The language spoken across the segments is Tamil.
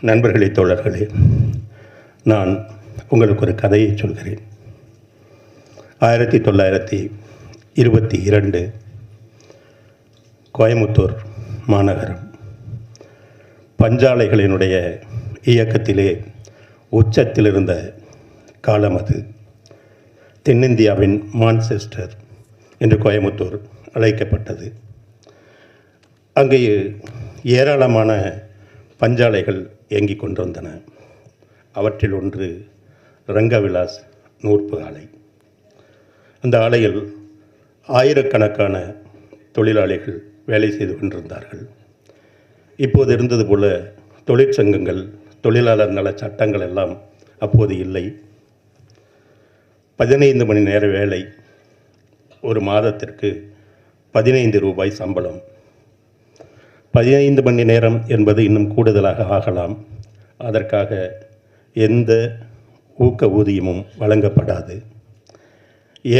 நண்பர்களே, தோழர்களே, நான் உங்களுக்கு ஒரு கதையை சொல்கிறேன். 1922 கோயமுத்தூர் மாநகரம் பஞ்சாலைகளினுடைய இயக்கத்திலே உச்சத்தில் இருந்த காலம் அது. தென்னிந்தியாவின் மான்செஸ்டர் என்று கோயமுத்தூர் அழைக்கப்பட்டது. அங்கே ஏராளமான பஞ்சாலைகள் இயங்கிக் கொண்டிருந்தன. அவற்றில் ஒன்று ரங்கவிலாஸ் நூற்பு ஆலை. அந்த ஆலையில் ஆயிரக்கணக்கான தொழிலாளிகள் வேலை செய்து கொண்டிருந்தார்கள். இப்போது இருந்தது போல தொழிற்சங்கங்கள், தொழிலாளர் நல சட்டங்கள் எல்லாம் அப்போது இல்லை. 15 மணி நேர வேலை, ஒரு மாதத்திற்கு 15 ரூபாய் சம்பளம். 15 மணி நேரம் என்பது இன்னும் கூடுதலாக ஆகலாம். அதற்காக எந்த ஊக்க ஊதியமும் வழங்கப்படாது.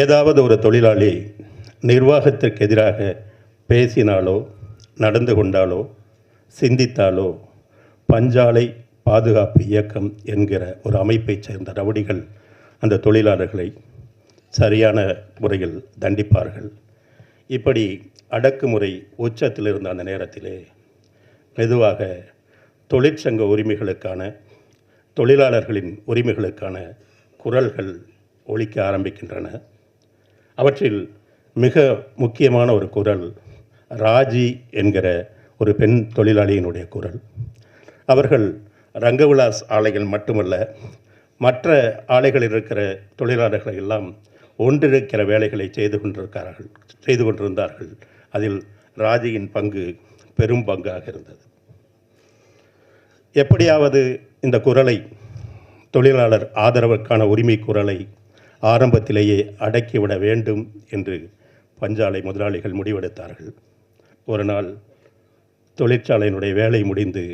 ஏதாவது ஒரு தொழிலாளி நிர்வாகத்திற்கு எதிராக பேசினாலோ, நடந்து கொண்டாலோ, சிந்தித்தாலோ, பஞ்சாலை பாதுகாப்பு இயக்கம் என்கிற ஒரு அமைப்பைச் சேர்ந்த ரவுடிகள் அந்த தொழிலாளர்களை சரியான முறையில் தண்டிப்பார்கள். இப்படி அடக்குமுறை உச்சத்தில் இருந்த அந்த நேரத்திலே மெதுவாக தொழிற்சங்க உரிமைகளுக்கான, தொழிலாளர்களின் உரிமைகளுக்கான குரல்கள் ஒலிக்க ஆரம்பிக்கின்றன. அவற்றில் மிக முக்கியமான ஒரு குரல் ராஜி என்கிற ஒரு பெண் தொழிலாளியினுடைய குரல். அவர்கள் ரங்கவிலாஸ் ஆலைகள் மட்டுமல்ல, மற்ற ஆலைகளில் இருக்கிற தொழிலாளர்களை எல்லாம் ஒன்றிருக்கிற வேலைகளை செய்து கொண்டிருந்தார்கள். அதில் ராஜியின் பங்கு பெரும் பங்காக இருந்தது. எப்படியாவது இந்த குரலை, தொழிலாளர் ஆதரவுக்கான உரிமை குரலை ஆரம்பத்திலேயே அடக்கிவிட வேண்டும் என்று பஞ்சாலை முதலாளிகள் முடிவெடுத்தார்கள். ஒரு நாள் தொழிற்சாலையினுடைய வேலை முடிந்து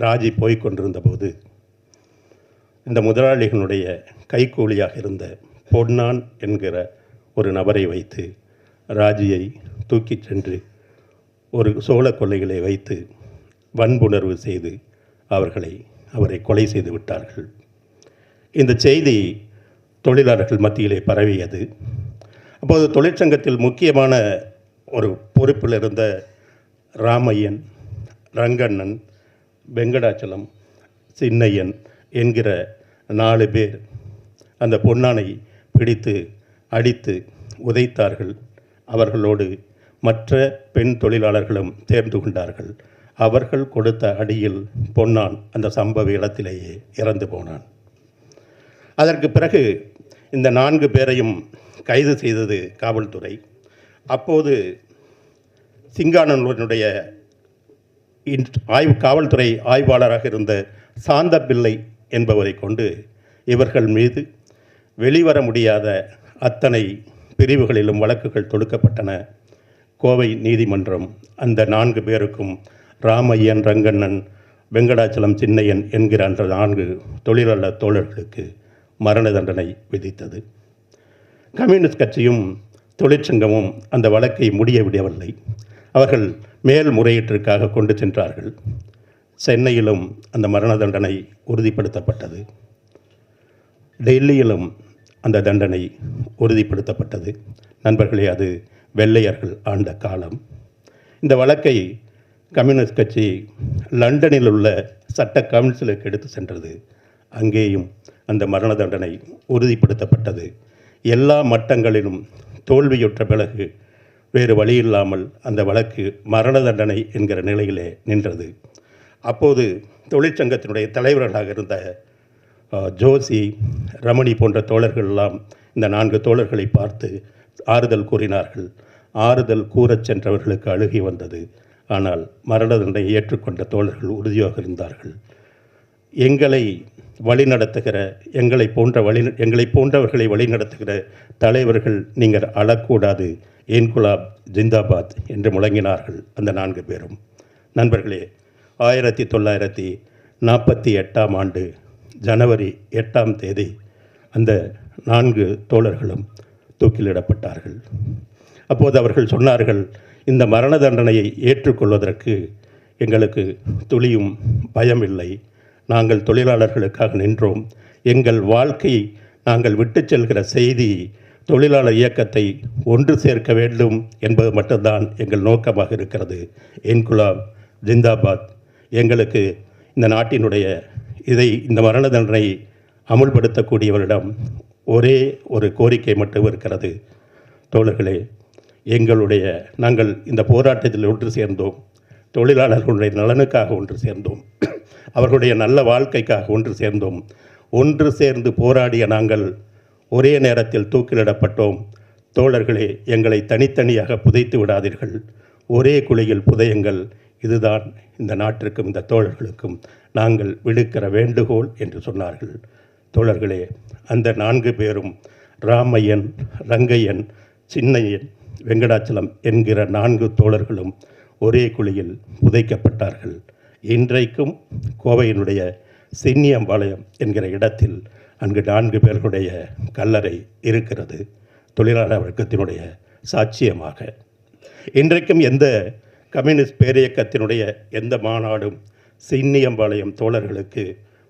ராஜி போய்கொண்டிருந்த போது இந்த முதலாளிகளுடைய கைக்கூலியாக இருந்த பொன்னான் என்கிற ஒரு நபரை வைத்து ராஜியை தூக்கிச் சென்று ஒரு சோழ கொல்லைகளை வைத்து வன்புணர்வு செய்து அவரை கொலை செய்து விட்டார்கள். இந்த செய்தி தொழிலாளர்கள் மத்தியிலே பரவியது. அப்போது தொழிற்சங்கத்தில் முக்கியமான ஒரு பொறுப்பில் இருந்த ராமையன், ரங்கண்ணன், வெங்கடாச்சலம், சின்னையன் என்கிற 4 பேர் அந்த பொன்னானை பிடித்து அடித்து உதைத்தார்கள். அவர்களோடு மற்ற பெண் தொழிலாளர்களும் சேர்ந்து கொண்டார்கள். அவர்கள் கொடுத்த அடியில் பொன்னான் அந்த சம்பவ இடத்திலேயே இறந்து போனான். அதற்கு பிறகு இந்த 4 பேரையும் கைது செய்தது காவல்துறை. அப்போது சிங்கானூரினுடைய காவல்துறை ஆய்வாளராக இருந்த சாந்தப்பிள்ளை என்பவரை கொண்டு இவர்கள் மீது வெளிவர முடியாத அத்தனை பிரிவுகளிலும் வழக்குகள் தொடுக்கப்பட்டன. கோவை நீதிமன்றம் அந்த 4 பேருக்கும், ராமையன், ரங்கண்ணன், வெங்கடாச்சலம், சின்னையன் என்கிற அந்த 4 தொழிலாளர் தோழர்களுக்கு மரண தண்டனை விதித்தது. கம்யூனிஸ்ட் கட்சியும் தொழிற்சங்கமும் அந்த வழக்கை முடிய விடவில்லை. அவர்கள் மேல்முறையீட்டிற்காக கொண்டு சென்றார்கள். சென்னையிலும் அந்த மரண தண்டனை உறுதிப்படுத்தப்பட்டது. டெல்லியிலும் அந்த தண்டனை உறுதிப்படுத்தப்பட்டது. நண்பர்களே, அது வெள்ளையர்கள் ஆண்ட காலம். இந்த வழக்கை கம்யூனிஸ்ட் கட்சி லண்டனில் உள்ள சட்ட கவுன்சிலுக்கு எடுத்து சென்றது. அங்கேயும் அந்த மரண தண்டனை உறுதிப்படுத்தப்பட்டது. எல்லா மட்டங்களிலும் தோல்வியுற்ற பிறகு வேறு வழியில்லாமல் அந்த வழக்கு மரண தண்டனை என்கிற நிலையிலே நின்றது. அப்போது தொழிற்சங்கத்தினுடைய தலைவர்களாக இருந்த ஜோசி, ரமணி போன்ற தோழர்கள் எல்லாம் இந்த 4 தோழர்களை பார்த்து ஆறுதல் கூறினார்கள். ஆறுதல் கூறச் சென்றவர்களுக்கு அழுகி வந்தது. ஆனால் மரண தண்டனை ஏற்றுக்கொண்ட தோழர்கள் உறுதியாக இருந்தார்கள். எங்களை வழிநடத்துகிற, எங்களை போன்றவர்களை வழிநடத்துகிற தலைவர்கள் நீங்கள் அழக்கூடாது, இன்குலாப் ஜிந்தாபாத் என்று முழங்கினார்கள் அந்த 4 பேரும். நண்பர்களே, 1948ஆம் ஆண்டு ஜனவரி 8ஆம் தேதி அந்த 4 தோழர்களும் தூக்கிலிடப்பட்டார்கள். அப்போது அவர்கள் சொன்னார்கள், இந்த மரண தண்டனையை ஏற்றுக்கொள்வதற்கு எங்களுக்கு துளியும் பயமில்லை. நாங்கள் தொழிலாளர்களுக்காக நின்றோம். எங்கள் வாழ்க்கையை நாங்கள் விட்டு செல்கிற செய்தி தொழிலாளர் இயக்கத்தை ஒன்று சேர்க்க வேண்டும் என்பது மட்டும்தான் எங்கள் நோக்கமாக இருக்கிறது. இன்குலாப் ஜிந்தாபாத். எங்களுக்கு இந்த நாட்டினுடைய இந்த மரண தண்டனை அமுல்படுத்தக்கூடியவரிடம் ஒரே ஒரு கோரிக்கை மட்டும் இருக்கிறது. தோழர்களே, நாங்கள் இந்த போராட்டத்தில் ஒன்று சேர்ந்தோம். தொழிலாளர்களுடைய நலனுக்காக ஒன்று சேர்ந்தோம். அவர்களுடைய நல்ல வாழ்க்கைக்காக ஒன்று சேர்ந்தோம். ஒன்று சேர்ந்து போராடிய நாங்கள் ஒரே நேரத்தில் தூக்கிலிடப்பட்டோம். தோழர்களே, எங்களை தனித்தனியாக புதைத்து விடாதீர்கள், ஒரே குழியில் புதையுங்கள். இதுதான் இந்த நாட்டிற்கும் இந்த தோழர்களுக்கும் நாங்கள் விடுக்கிற வேண்டுகோள் என்று சொன்னார்கள். தோழர்களே, அந்த 4 பேரும் ராமையன், ரங்கையன், சின்னையன், வெங்கடாச்சலம் என்கிற 4 தோழர்களும் ஒரே குழியில் புதைக்கப்பட்டார்கள். இன்றைக்கும் கோவையினுடைய சின்னியம்பாளையம் என்கிற இடத்தில் அங்கு 4 பேர்களுடைய கல்லறை இருக்கிறது, தொழிலாளர் வர்க்கத்தினுடைய சாட்சியமாக. இன்றைக்கும் எந்த கம்யூனிஸ்ட் பேரியக்கத்தினுடைய எந்த மாநாடும் சின்னியம்பாளையம் தோழர்களுக்கு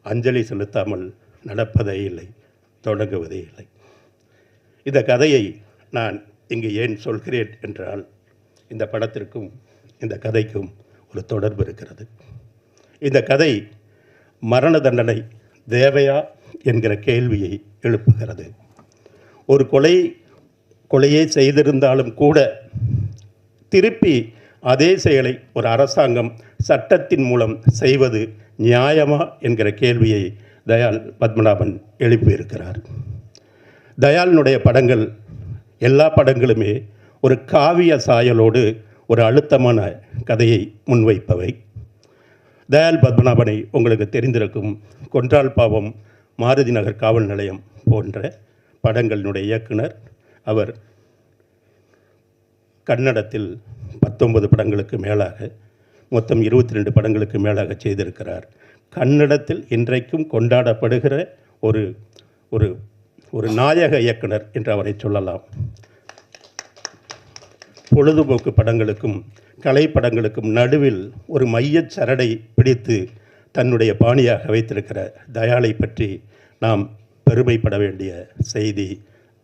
அஞ்சலி செலுத்தாமல் நடப்பதே இல்லை, தொடங்குவதே இல்லை. இந்த கதையை நான் இங்கு ஏன் சொல்கிறேன் என்றால், இந்த படத்திற்கும் இந்த கதைக்கும் ஒரு தொடர்பு இருக்கிறது. இந்த கதை மரண தண்டனை தேவையா என்கிற கேள்வியை எழுப்புகிறது. ஒரு கொலையை செய்திருந்தாலும் கூட திருப்பி அதே செயலை ஒரு அரசாங்கம் சட்டத்தின் மூலம் செய்வது நியாயமா என்கிற கேள்வியை தயாள் பத்மநாபன் எழுப்பியிருக்கிறார். தயாளினுடைய படங்கள், எல்லா படங்களுமே ஒரு காவிய சாயலோடு ஒரு அழுத்தமான கதையை முன்வைப்பவை. தயாள் பத்மநாபனை உங்களுக்கு தெரிந்திருக்கும். கொன்றால் பாவம், மாருதி நகர் காவல் நிலையம் போன்ற படங்களினுடைய இயக்குனர். அவர் கன்னடத்தில் 19 படங்களுக்கு மேலாக, மொத்தம் 22 படங்களுக்கு மேலாக செய்திருக்கிறார். கன்னடத்தில் இன்றைக்கும் கொண்டாடப்படுகிற ஒரு ஒரு ஒரு நாயக இயக்குனர் என்று அவரை சொல்லலாம். பொழுதுபோக்கு படங்களுக்கும் கலைப்படங்களுக்கும் நடுவில் ஒரு மையச் சரடை பிடித்து தன்னுடைய பாணியாக வைத்திருக்கிற தயாளை பற்றி நாம் பெருமைப்பட வேண்டிய செய்தி.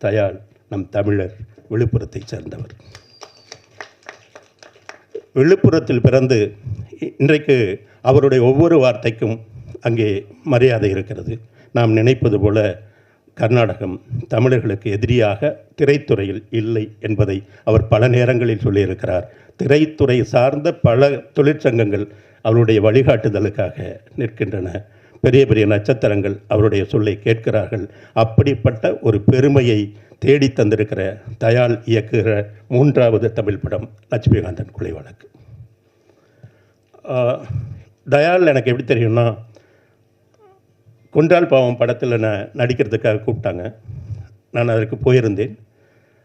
தயாள் நம் தமிழர், விழுப்புரத்தைச் சேர்ந்தவர். விழுப்புரத்தில் பிறந்து இன்றைக்கு அவருடைய ஒவ்வொரு வார்த்தைக்கும் அங்கே மரியாதை இருக்கிறது. நாம் நினைப்பது போல கர்நாடகம் தமிழர்களுக்கு எதிரியாக திரைத்துறையில் இல்லை என்பதை அவர் பல நேரங்களில் சொல்லியிருக்கிறார். திரைத்துறை சார்ந்த பல தொழிற்சங்கங்கள் அவருடைய வழிகாட்டுதலுக்காக நிற்கின்றன. பெரிய பெரிய நட்சத்திரங்கள் அவருடைய சொல்லை கேட்கிறார்கள். அப்படிப்பட்ட ஒரு பெருமையை தேடி தந்திருக்கிற தயாள் இயக்குகிற 3வது தமிழ் படம் லட்சுமிகாந்தன் கொலை வழக்கு. தயாள் எனக்கு எப்படி தெரியும்னா, கொன்றால் பாவம் படத்தில் நடிக்கிறதுக்காக கூப்பிட்டாங்க. நான் அதற்கு போயிருந்தேன்.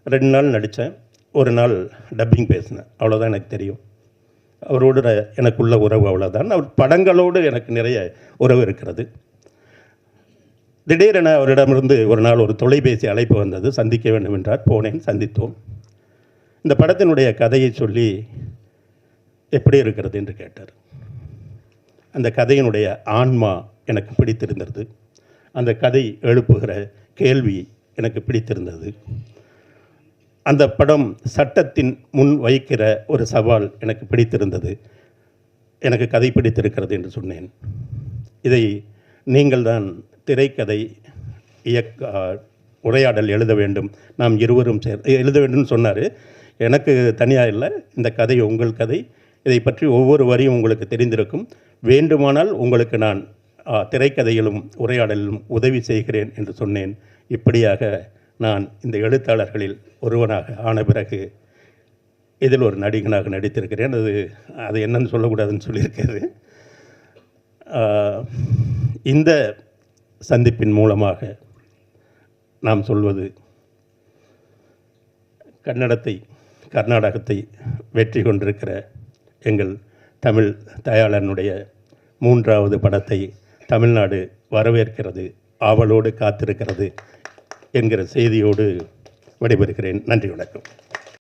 2 நாள் நடித்தேன். ஒரு நாள் டப்பிங் பேசினேன். அவ்வளோதான் எனக்கு தெரியும். அவரோடு எனக்குள்ள உறவு அவ்வளோதான். அவர் படங்களோடு எனக்கு நிறைய உறவு இருக்கிறது. திடீரென அவரிடமிருந்து ஒரு நாள் ஒரு தொலைபேசி அழைப்பு வந்தது. சந்திக்க வேண்டும் என்றார். போனேன், சந்தித்தோம். இந்த படத்தினுடைய கதையை சொல்லி எப்படி இருக்கிறது என்று கேட்டார். அந்த கதையினுடைய ஆன்மா எனக்கு பிடித்திருந்தது. அந்த கதை எழுப்புகிற கேள்வி எனக்கு பிடித்திருந்தது. அந்த படம் சட்டத்தின் முன் வைக்கிற ஒரு சவால் எனக்கு பிடித்திருந்தது. எனக்கு கதை பிடித்திருக்கிறது என்று சொன்னேன். இதை நீங்கள் தான் திரைக்கதை உரையாடல் எழுத வேண்டும், நாம் இருவரும் எழுத வேண்டும்னு சொன்னார். எனக்கு தனியாக இல்லை, இந்த கதை உங்கள் கதை. இதை பற்றி ஒவ்வொரு வரியும் உங்களுக்கு தெரிந்திருக்கும். வேண்டுமானால் உங்களுக்கு நான் திரைக்கதையிலும் உரையாடலிலும் உதவி செய்கிறேன் என்று சொன்னேன். இப்படியாக நான் இந்த எழுத்தாளர்களில் ஒருவனாக ஆன பிறகு இதில் ஒரு நடிகனாக நடித்திருக்கிறேன். அது என்னன்னு சொல்லக்கூடாதுன்னு சொல்லியிருக்கிறது. இந்த சந்திப்பின் மூலமாக நாம் சொல்வது, கர்நாடகத்தை வெற்றி கொண்டிருக்கிற எங்கள் தமிழ் தயாளனுடைய 3வது படத்தை தமிழ்நாடு வரவேற்கிறது, ஆவலோடு காத்திருக்கிறது என்கிற செய்தியோடு விடைபெறுகிறேன். நன்றி, வணக்கம்.